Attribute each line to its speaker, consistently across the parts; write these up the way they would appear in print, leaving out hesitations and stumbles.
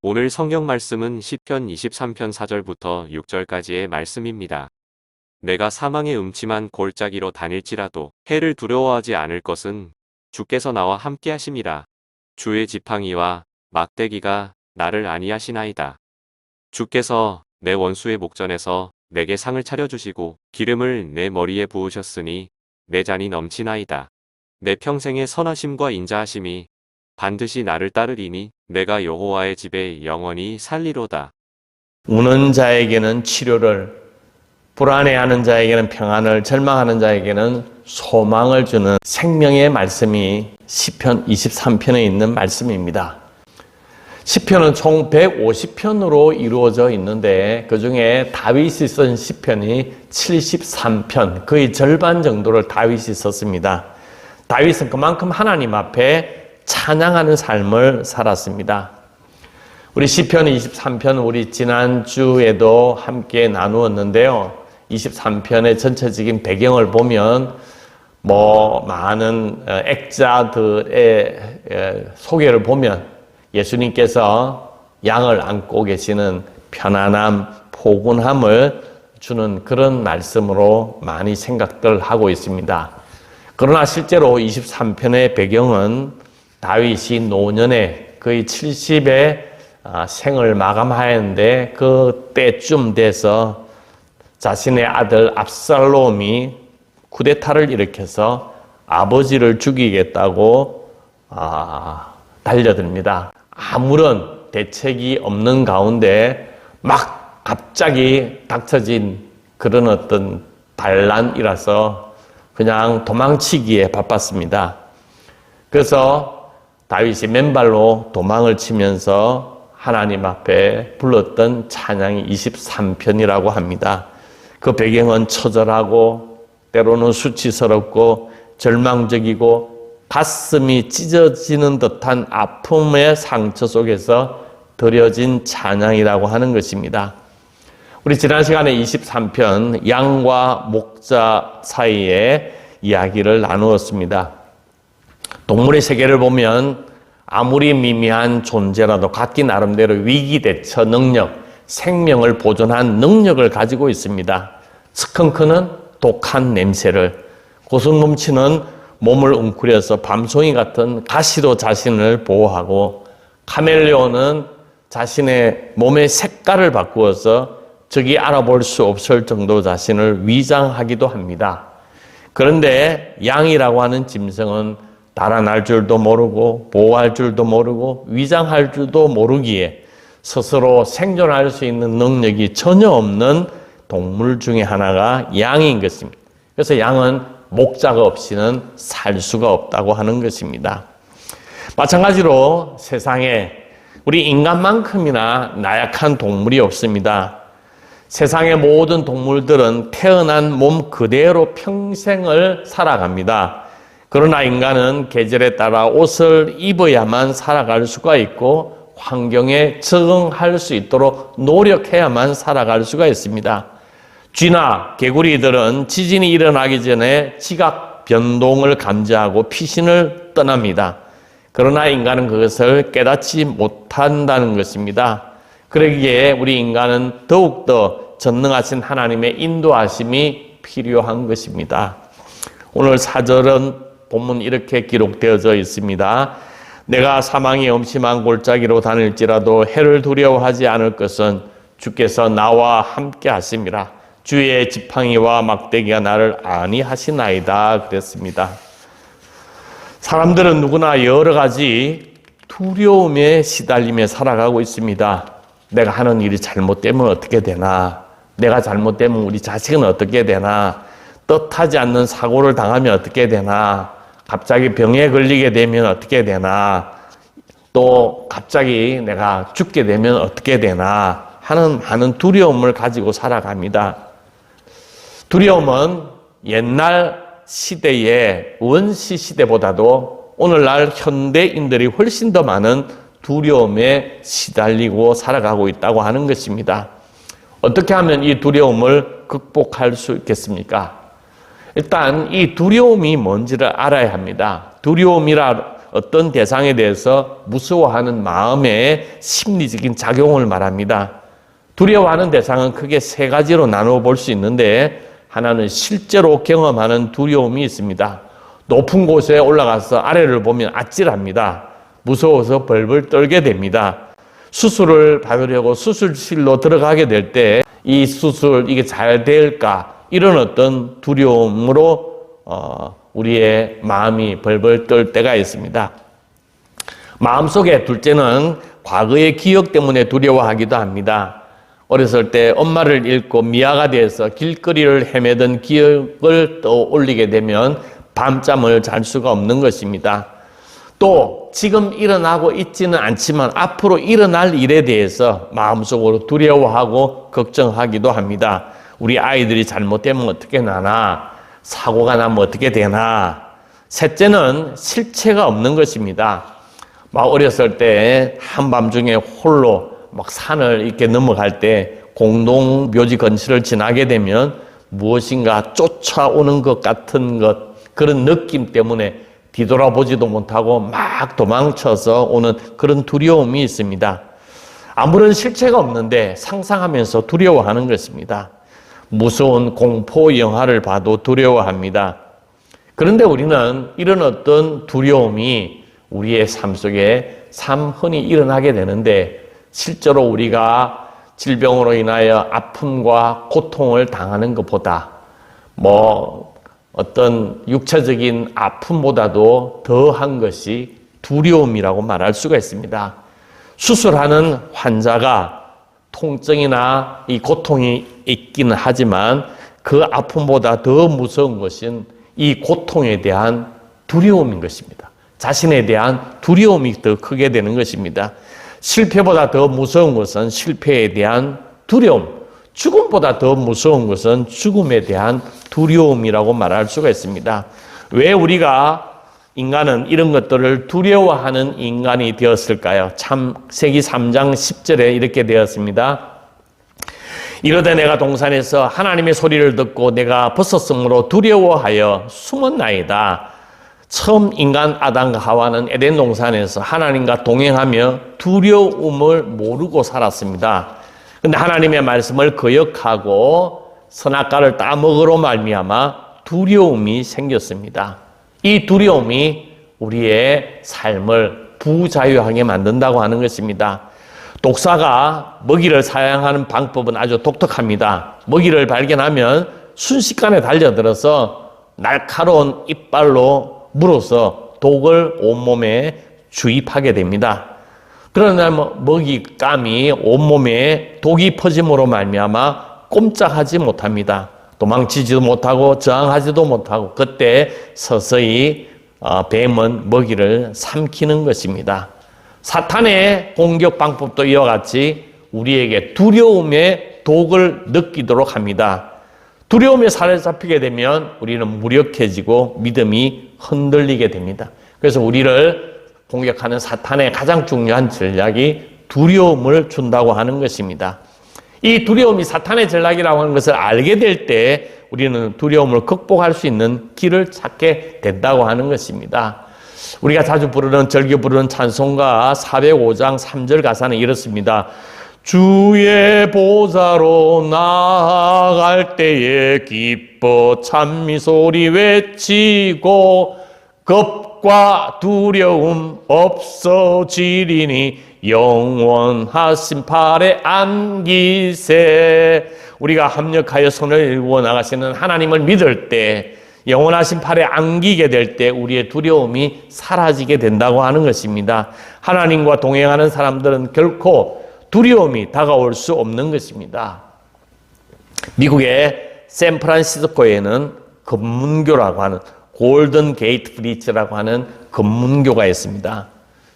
Speaker 1: 오늘 성경 말씀은 시편 23편 4절부터 6절까지의 말씀입니다. 내가 사망의 음침한 골짜기로 다닐지라도 해를 두려워하지 않을 것은 주께서 나와 함께 하심이라. 주의 지팡이와 막대기가 나를 안위하시나이다. 주께서 내 원수의 목전에서 내게 상을 차려주시고 기름을 내 머리에 부으셨으니 내 잔이 넘치나이다. 내 평생의 선하심과 인자하심이 반드시 나를 따르리니 내가 여호와의 집에 영원히 살리로다.
Speaker 2: 우는 자에게는 치료를, 불안해하는 자에게는 평안을, 절망하는 자에게는 소망을 주는 생명의 말씀이 시편 23편에 있는 말씀입니다. 시편은 총 150편으로 이루어져 있는데 그중에 다윗이 쓴 시편이 73편, 거의 절반 정도를 다윗이 썼습니다. 다윗은 그만큼 하나님 앞에 찬양하는 삶을 살았습니다. 우리 시편 23편 우리 지난주에도 함께 나누었는데요. 23편의 전체적인 배경을 보면 많은 액자들의 소개를 보면 예수님께서 양을 안고 계시는 편안함, 포근함을 주는 그런 말씀으로 많이 생각들 하고 있습니다. 그러나 실제로 23편의 배경은 다윗이 노년에 거의 70의 생을 마감하였는데 그 때쯤 돼서 자신의 아들 압살롬이 쿠데타를 일으켜서 아버지를 죽이겠다고 달려듭니다. 아무런 대책이 없는 가운데 막 갑자기 닥쳐진 그런 어떤 반란이라서 그냥 도망치기에 바빴습니다. 그래서 다윗이 맨발로 도망을 치면서 하나님 앞에 불렀던 찬양이 23편이라고 합니다. 그 배경은 처절하고 때로는 수치스럽고 절망적이고 가슴이 찢어지는 듯한 아픔의 상처 속에서 드려진 찬양이라고 하는 것입니다. 우리 지난 시간에 23편 양과 목자 사이의 이야기를 나누었습니다. 동물의 세계를 보면 아무리 미미한 존재라도 각기 나름대로 위기 대처 능력, 생명을 보존한 능력을 가지고 있습니다. 스컹크는 독한 냄새를, 고순 넘치는 몸을 웅크려서 밤송이 같은 가시로 자신을 보호하고, 카멜레온은 자신의 몸의 색깔을 바꾸어서 적이 알아볼 수 없을 정도 자신을 위장하기도 합니다. 그런데 양이라고 하는 짐승은 달아날 줄도 모르고 보호할 줄도 모르고 위장할 줄도 모르기에 스스로 생존할 수 있는 능력이 전혀 없는 동물 중에 하나가 양인 것입니다. 그래서 양은 목자가 없이는 살 수가 없다고 하는 것입니다. 마찬가지로 세상에 우리 인간만큼이나 나약한 동물이 없습니다. 세상의 모든 동물들은 태어난 몸 그대로 평생을 살아갑니다. 그러나 인간은 계절에 따라 옷을 입어야만 살아갈 수가 있고 환경에 적응할 수 있도록 노력해야만 살아갈 수가 있습니다. 쥐나 개구리들은 지진이 일어나기 전에 지각 변동을 감지하고 피신을 떠납니다. 그러나 인간은 그것을 깨닫지 못한다는 것입니다. 그러기에 우리 인간은 더욱더 전능하신 하나님의 인도하심이 필요한 것입니다. 오늘 4절은 본문 이렇게 기록되어져 있습니다. 내가 사망의 엄심한 골짜기로 다닐지라도 해를 두려워하지 않을 것은 주께서 나와 함께 하심이라. 주의 지팡이와 막대기가 나를 안위하시나이다 그랬습니다. 사람들은 누구나 여러 가지 두려움에 시달리며 살아가고 있습니다. 내가 하는 일이 잘못되면 어떻게 되나? 내가 잘못되면 우리 자식은 어떻게 되나? 뜻하지 않는 사고를 당하면 어떻게 되나? 갑자기 병에 걸리게 되면 어떻게 되나? 또 갑자기 내가 죽게 되면 어떻게 되나? 하는 많은 두려움을 가지고 살아갑니다. 두려움은 옛날 시대의 원시 시대보다도 오늘날 현대인들이 훨씬 더 많은 두려움에 시달리고 살아가고 있다고 하는 것입니다. 어떻게 하면 이 두려움을 극복할 수 있겠습니까? 일단 이 두려움이 뭔지를 알아야 합니다. 두려움이라 어떤 대상에 대해서 무서워하는 마음의 심리적인 작용을 말합니다. 두려워하는 대상은 크게 세 가지로 나누어 볼 수 있는데, 하나는 실제로 경험하는 두려움이 있습니다. 높은 곳에 올라가서 아래를 보면 아찔합니다. 무서워서 벌벌 떨게 됩니다. 수술을 받으려고 수술실로 들어가게 될 때 이 수술 이게 잘 될까, 이런 어떤 두려움으로 우리의 마음이 벌벌 떨 때가 있습니다. 마음속에 둘째는 과거의 기억 때문에 두려워하기도 합니다. 어렸을 때 엄마를 잃고 미아가 돼서 길거리를 헤매던 기억을 떠올리게 되면 밤잠을 잘 수가 없는 것입니다. 또 지금 일어나고 있지는 않지만 앞으로 일어날 일에 대해서 마음속으로 두려워하고 걱정하기도 합니다. 우리 아이들이 잘못되면 어떻게 나나, 사고가 나면 어떻게 되나. 셋째는 실체가 없는 것입니다. 막 어렸을 때 한밤중에 홀로 막 산을 이렇게 넘어갈 때 공동묘지 근처를 지나게 되면 무엇인가 쫓아오는 것 같은 그런 느낌 때문에 뒤돌아보지도 못하고 막 도망쳐서 오는 그런 두려움이 있습니다. 아무런 실체가 없는데 상상하면서 두려워하는 것입니다. 무서운 공포 영화를 봐도 두려워합니다. 그런데 우리는 이런 어떤 두려움이 우리의 삶 속에 흔히 일어나게 되는데, 실제로 우리가 질병으로 인하여 아픔과 고통을 당하는 것보다 어떤 육체적인 아픔보다도 더한 것이 두려움이라고 말할 수가 있습니다. 수술하는 환자가 통증이나 이 고통이 있기는 하지만 그 아픔보다 더 무서운 것은 이 고통에 대한 두려움인 것입니다. 자신에 대한 두려움이 더 크게 되는 것입니다. 실패보다 더 무서운 것은 실패에 대한 두려움, 죽음보다 더 무서운 것은 죽음에 대한 두려움이라고 말할 수가 있습니다. 왜 우리가 인간은 이런 것들을 두려워하는 인간이 되었을까요? 창세기 3장 10절에 이렇게 되었습니다. 이르되 내가 동산에서 하나님의 소리를 듣고 내가 벗었으므로 두려워하여 숨었나이다. 처음 인간 아담과 하와는 에덴 동산에서 하나님과 동행하며 두려움을 모르고 살았습니다. 근데 하나님의 말씀을 거역하고 선악과를 따먹으로 말미암아 두려움이 생겼습니다. 이 두려움이 우리의 삶을 부자유하게 만든다고 하는 것입니다. 독사가 먹이를 사냥하는 방법은 아주 독특합니다. 먹이를 발견하면 순식간에 달려들어서 날카로운 이빨로 물어서 독을 온몸에 주입하게 됩니다. 그러나 먹잇감이 온몸에 독이 퍼짐으로 말미암아 꼼짝하지 못합니다. 도망치지도 못하고 저항하지도 못하고 그때 서서히 뱀은 먹이를 삼키는 것입니다. 사탄의 공격 방법도 이와 같이 우리에게 두려움의 독을 느끼도록 합니다. 두려움에 사로잡히게 되면 우리는 무력해지고 믿음이 흔들리게 됩니다. 그래서 우리를 공격하는 사탄의 가장 중요한 전략이 두려움을 준다고 하는 것입니다. 이 두려움이 사탄의 전략이라고 하는 것을 알게 될 때 우리는 두려움을 극복할 수 있는 길을 찾게 된다고 하는 것입니다. 우리가 자주 즐겨 부르는 찬송가 405장 3절 가사는 이렇습니다. 주의 보좌로 나아갈 때에 기뻐 찬미소리 외치고 겁과 두려움 없어지리니 영원하신 팔에 안기세. 우리가 합력하여 손을 일구어 나가시는 하나님을 믿을 때, 영원하신 팔에 안기게 될 때 우리의 두려움이 사라지게 된다고 하는 것입니다. 하나님과 동행하는 사람들은 결코 두려움이 다가올 수 없는 것입니다. 미국의 샌프란시스코에는 검문교라고 하는 골든 게이트 브리지라고 하는 검문교가 있습니다.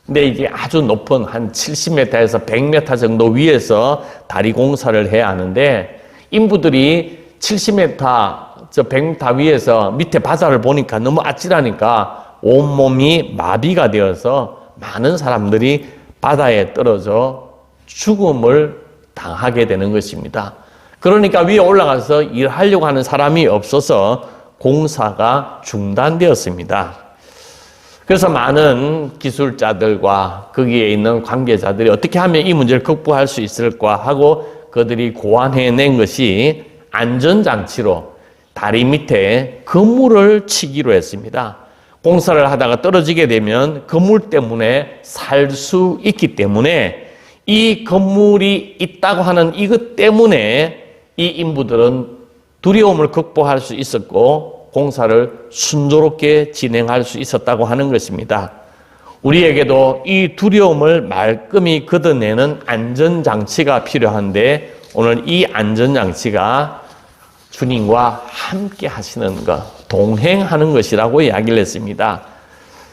Speaker 2: 근데 이게 아주 높은 한 70m에서 100m 정도 위에서 다리 공사를 해야 하는데, 인부들이 70m, 100m 위에서 밑에 바다를 보니까 너무 아찔하니까 온몸이 마비가 되어서 많은 사람들이 바다에 떨어져 죽음을 당하게 되는 것입니다. 그러니까 위에 올라가서 일하려고 하는 사람이 없어서 공사가 중단되었습니다. 그래서 많은 기술자들과 거기에 있는 관계자들이 어떻게 하면 이 문제를 극복할 수 있을까 하고 그들이 고안해낸 것이 안전장치로 다리 밑에 그물을 치기로 했습니다. 공사를 하다가 떨어지게 되면 그물 때문에 살 수 있기 때문에 이 그물이 있다고 하는 이것 때문에 이 인부들은 두려움을 극복할 수 있었고 공사를 순조롭게 진행할 수 있었다고 하는 것입니다. 우리에게도 이 두려움을 말끔히 걷어내는 안전장치가 필요한데 오늘 이 안전장치가 주님과 함께 하시는 것, 동행하는 것이라고 이야기를 했습니다.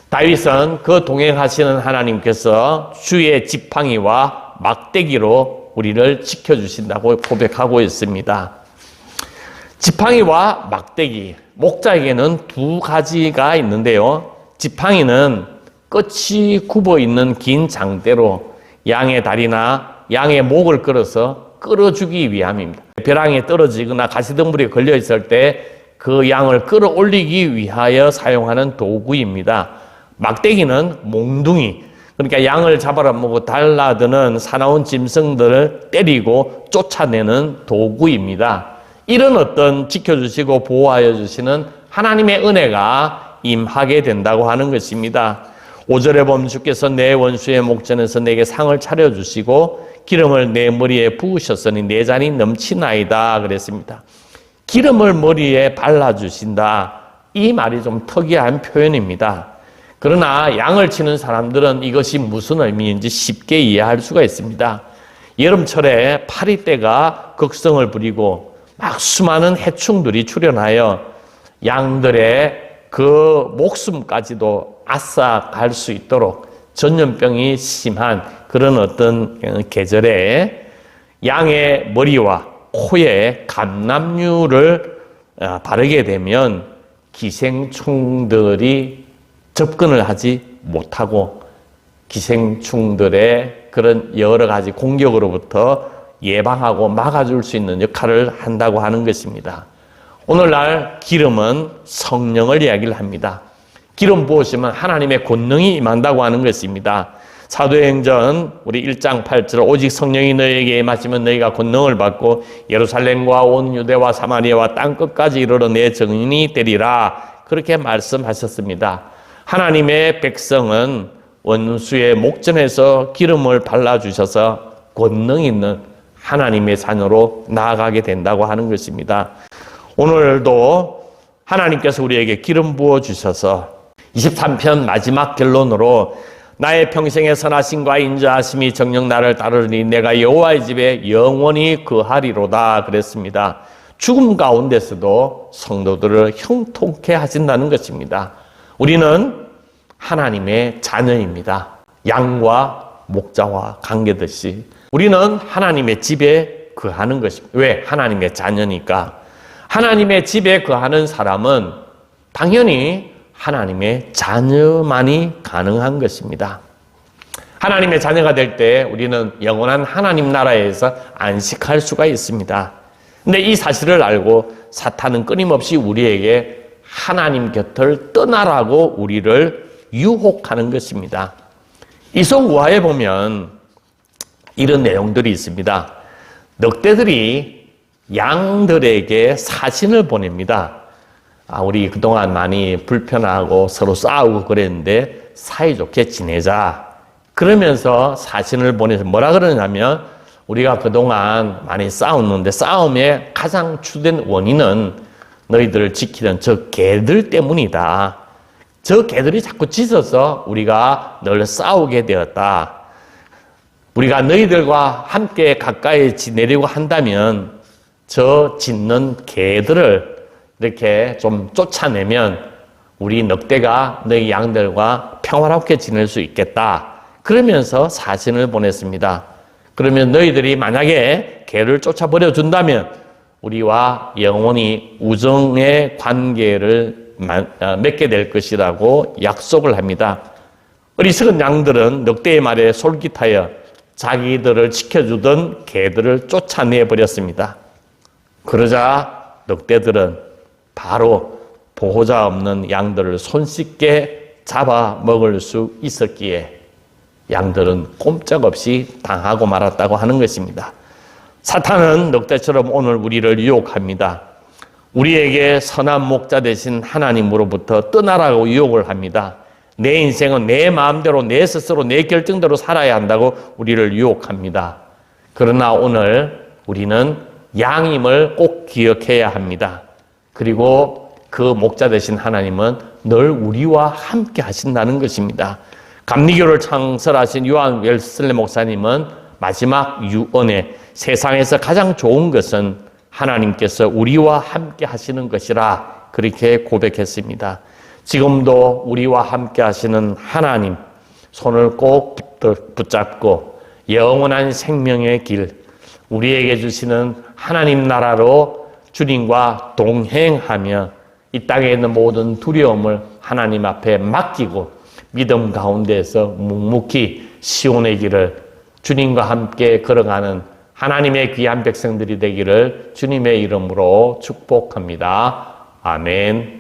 Speaker 2: 다윗은 그 동행하시는 하나님께서 주의 지팡이와 막대기로 우리를 지켜주신다고 고백하고 있습니다. 지팡이와 막대기, 목자에게는 두 가지가 있는데요. 지팡이는 끝이 굽어 있는 긴 장대로 양의 다리나 양의 목을 끌어서 끌어주기 위함입니다. 벼랑에 떨어지거나 가시덤불에 걸려 있을 때 그 양을 끌어올리기 위하여 사용하는 도구입니다. 막대기는 몽둥이, 그러니까 양을 잡아먹고 달라드는 사나운 짐승들을 때리고 쫓아내는 도구입니다. 이런 어떤 지켜주시고 보호하여 주시는 하나님의 은혜가 임하게 된다고 하는 것입니다. 5절에 보면 주께서 내 원수의 목전에서 내게 상을 차려주시고 기름을 내 머리에 부으셨으니 내 잔이 넘치나이다 그랬습니다. 기름을 머리에 발라주신다. 이 말이 좀 특이한 표현입니다. 그러나 양을 치는 사람들은 이것이 무슨 의미인지 쉽게 이해할 수가 있습니다. 여름철에 파리떼가 극성을 부리고 막 수많은 해충들이 출현하여 양들의 그 목숨까지도 앗아갈 수 있도록 전염병이 심한 그런 어떤 계절에 양의 머리와 코에 감람류를 바르게 되면 기생충들이 접근을 하지 못하고 기생충들의 그런 여러 가지 공격으로부터 예방하고 막아줄 수 있는 역할을 한다고 하는 것입니다. 오늘날 기름은 성령을 이야기를 합니다. 기름 부으시면 하나님의 권능이 임한다고 하는 것입니다. 사도행전 우리 1장 8절 오직 성령이 너희에게 임하시면 너희가 권능을 받고 예루살렘과 온 유대와 사마리아와 땅끝까지 이르러 내 증인이 되리라 그렇게 말씀하셨습니다. 하나님의 백성은 원수의 목전에서 기름을 발라주셔서 권능 있는 하나님의 자녀로 나아가게 된다고 하는 것입니다. 오늘도 하나님께서 우리에게 기름 부어주셔서 23편 마지막 결론으로 나의 평생의 선하심과 인자하심이 정녕 나를 따르니 내가 여호와의 집에 영원히 거하리로다 그랬습니다. 죽음 가운데서도 성도들을 형통케 하신다는 것입니다. 우리는 하나님의 자녀입니다. 양과 목자와 관계듯이 우리는 하나님의 집에 거하는 것입니다. 왜? 하나님의 자녀니까. 하나님의 집에 거하는 사람은 당연히 하나님의 자녀만이 가능한 것입니다. 하나님의 자녀가 될 때 우리는 영원한 하나님 나라에서 안식할 수가 있습니다. 근데 이 사실을 알고 사탄은 끊임없이 우리에게 하나님 곁을 떠나라고 우리를 유혹하는 것입니다. 이속 우화에 보면 이런 내용들이 있습니다. 늑대들이 양들에게 사신을 보냅니다. 우리 그동안 많이 불편하고 서로 싸우고 그랬는데 사이좋게 지내자. 그러면서 사신을 보내서 뭐라 그러냐면 우리가 그동안 많이 싸웠는데 싸움의 가장 주된 원인은 너희들을 지키던 저 개들 때문이다. 저 개들이 자꾸 짖어서 우리가 늘 싸우게 되었다. 우리가 너희들과 함께 가까이 지내려고 한다면 저 짖는 개들을 이렇게 좀 쫓아내면 우리 늑대가 너희 양들과 평화롭게 지낼 수 있겠다. 그러면서 사신을 보냈습니다. 그러면 너희들이 만약에 개를 쫓아버려 준다면 우리와 영원히 우정의 관계를 맺게 될 것이라고 약속을 합니다. 어리석은 양들은 늑대의 말에 솔깃하여 자기들을 지켜주던 개들을 쫓아내버렸습니다. 그러자 늑대들은 바로 보호자 없는 양들을 손쉽게 잡아 먹을 수 있었기에 양들은 꼼짝없이 당하고 말았다고 하는 것입니다. 사탄은 늑대처럼 오늘 우리를 유혹합니다. 우리에게 선한 목자 되신 하나님으로부터 떠나라고 유혹을 합니다. 내 인생은 내 마음대로, 내 스스로, 내 결정대로 살아야 한다고 우리를 유혹합니다. 그러나 오늘 우리는 양임을 꼭 기억해야 합니다. 그리고 그 목자 되신 하나님은 늘 우리와 함께 하신다는 것입니다. 감리교를 창설하신 요한 웰슬레 목사님은 마지막 유언에 세상에서 가장 좋은 것은 하나님께서 우리와 함께 하시는 것이라 그렇게 고백했습니다. 지금도 우리와 함께 하시는 하나님 손을 꼭 붙잡고 영원한 생명의 길, 우리에게 주시는 하나님 나라로 주님과 동행하며 이 땅에 있는 모든 두려움을 하나님 앞에 맡기고 믿음 가운데에서 묵묵히 시온의 길을 주님과 함께 걸어가는 하나님의 귀한 백성들이 되기를 주님의 이름으로 축복합니다. 아멘.